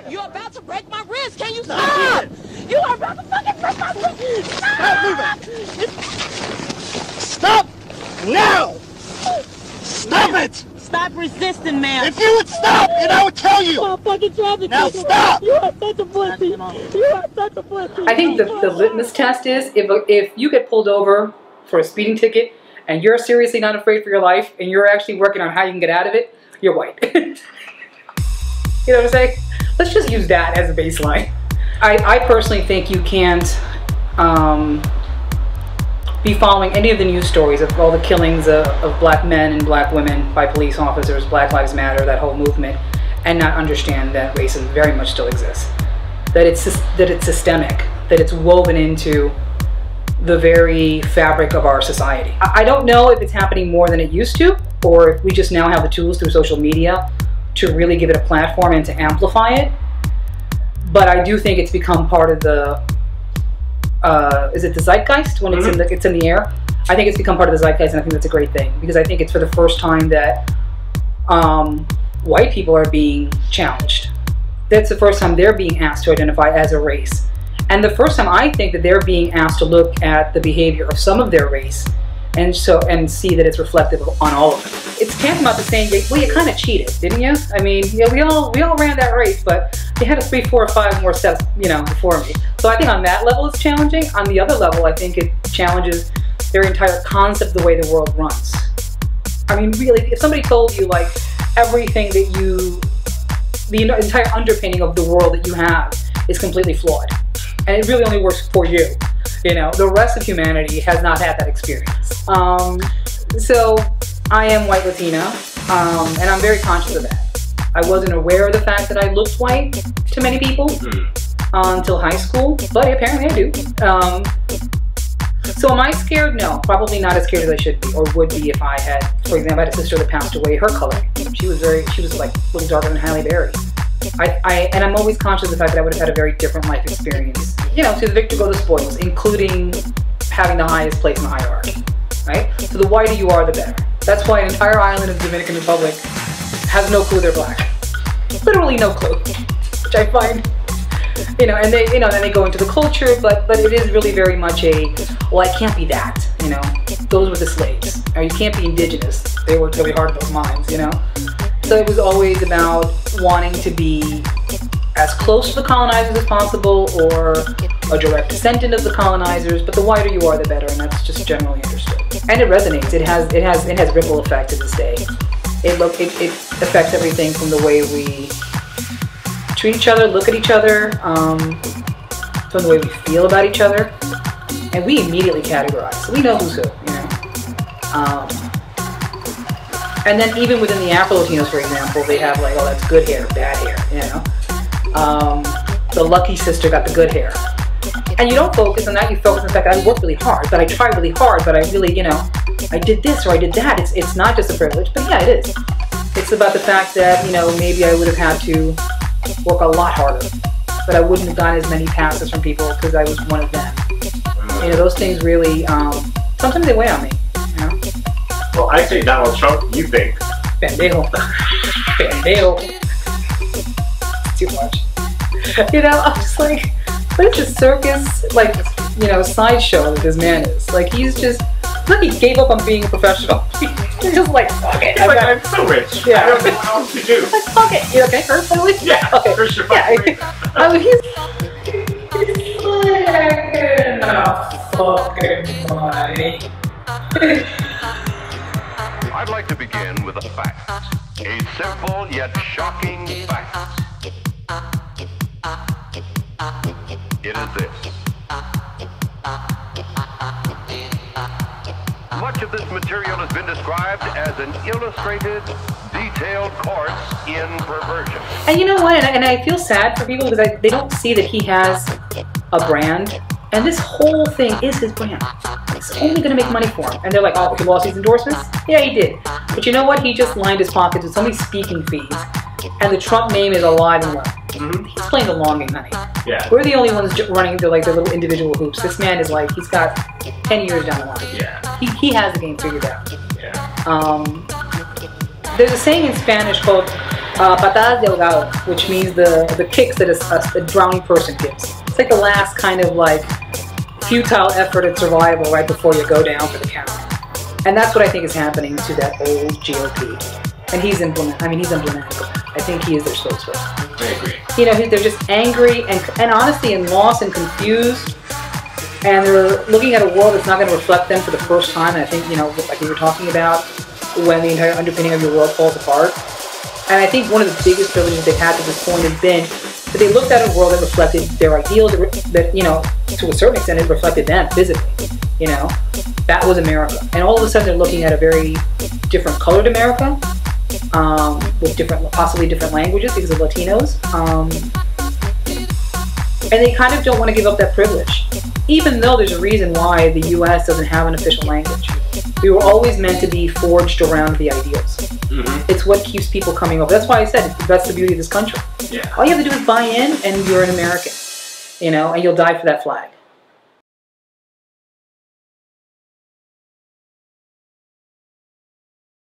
You're about to break my wrist. Can you stop? You are about to fucking break my wrist. Stop moving. Stop now. Stop it. Stop resisting, man. If you would stop, and I would tell you. Now stop. You are such a pussy. You are such a pussy. I think the litmus test is if you get pulled over for a speeding ticket and you're seriously not afraid for your life and you're actually working on how you can get out of it, you're white. You know what I'm saying? Let's just use that as a baseline. I personally think you can't be following any of the news stories of all the killings of black men and black women by police officers, Black Lives Matter, that whole movement, and not understand that racism very much still exists. That it's systemic, that it's woven into the very fabric of our society. I don't know if it's happening more than it used to, or if we just now have the tools through social media to really give it a platform and to amplify it. But I do think it's become part of the, is it the zeitgeist when it's in the air? I think it's become part of the zeitgeist, and I think that's a great thing, because I think it's for the first time that white people are being challenged. That's the first time they're being asked to identify as a race. And the first time I think that they're being asked to look at the behavior of some of their race and see that it's reflective on all of them. It's tantamount to saying, well, you kind of cheated, didn't you? I mean, yeah, we all ran that race, but you had 3, 4, or 5 more steps, you know, before me. So I think on that level it's challenging. On the other level, I think it challenges their entire concept of the way the world runs. I mean, really, if somebody told you like everything that the entire underpinning of the world that you have is completely flawed, and it really only works for you. You know, the rest of humanity has not had that experience. So I am white Latina, and I'm very conscious of that. I wasn't aware of the fact that I looked white to many people until high school, but apparently I do. So am I scared? No, probably not as scared as I should be or would be if I had, for example, I had a sister that passed away. Her color, she was like a little darker than Halle Berry. And I'm always conscious of the fact that I would have had a very different life experience. You know, to the victor go the spoils, including having the highest place in the hierarchy, right? So the whiter you are, the better. That's why an entire island of the Dominican Republic has no clue they're black. Literally no clue, which I find, you know, and then they go into the culture, but it is really very much a, well, I can't be that, you know. Those were the slaves. Or you can't be indigenous. They worked really hard at those mines, you know. So it was always about wanting to be as close to the colonizers as possible, or a direct descendant of the colonizers. But the whiter you are, the better, and that's just generally understood. And it resonates. It has ripple effect to this day. It affects everything from the way we treat each other, look at each other, from the way we feel about each other, and we immediately categorize. So we know who's who, you know. And then even within the Afro-Latinos, for example, they have like, oh, that's good hair, bad hair, you know. The lucky sister got the good hair. And you don't focus on that, you focus on the fact that I worked really hard, but I tried really hard, but I really, you know, I did this or I did that. It's not just a privilege, but yeah, it is. It's about the fact that, you know, maybe I would have had to work a lot harder, but I wouldn't have gotten as many passes from people because I was one of them. You know, those things really, sometimes they weigh on me, you know. Well, I say Donald Trump, you think? Pendejo. Pendejo. Too much. You know, I'm just like, what is this circus, like, you know, sideshow that this man is? Like, he's just, look, he gave up on being a professional. He's just like, fuck it. I'm so rich. Yeah. I don't know what else to do. Like, fuck it. You okay? Hurt, Billy? Yeah, okay. for sure. Yeah. I mean, he's fucking money. I'd like to begin with a fact. A simple yet shocking fact. It is this. Much of this material has been described as an illustrated, detailed course in perversion. And you know what? And I feel sad for people because they don't see that he has a brand. And this whole thing is his brand. It's only going to make money for him. And they're like, oh, he lost his endorsements? Yeah, he did. But you know what? He just lined his pockets with so many speaking fees. And the Trump name is alive and well. He's playing the long game, honey. Yeah. We're the only ones running their little individual hoops. This man is like, he's got 10 years down the line. Yeah. He has the game figured out. Yeah. There's a saying in Spanish called Patadas de ahogado, which means the kicks that a drowning person gives. It's like the last kind of like futile effort at survival right before you go down for the count. And that's what I think is happening to that old GOP. And he's emblematic of that. I think he is their spokesperson. I agree. You know, they're just angry and honestly and lost and confused. And they're looking at a world that's not going to reflect them for the first time. And I think, you know, like we were talking about, when the entire underpinning of your world falls apart. And I think one of the biggest privileges they've had to this point has been that they looked at a world that reflected their ideals, that, you know, to a certain extent it reflected them physically, you know. That was America. And all of a sudden they're looking at a very different colored America, with possibly different languages because of Latinos. And they kind of don't want to give up that privilege, even though there's a reason why the U.S. doesn't have an official language. We were always meant to be forged around the ideals. Mm-hmm. It's what keeps people coming over. That's why I said that's the beauty of this country. Yeah. All you have to do is buy in, and you're an American, you know, and you'll die for that flag.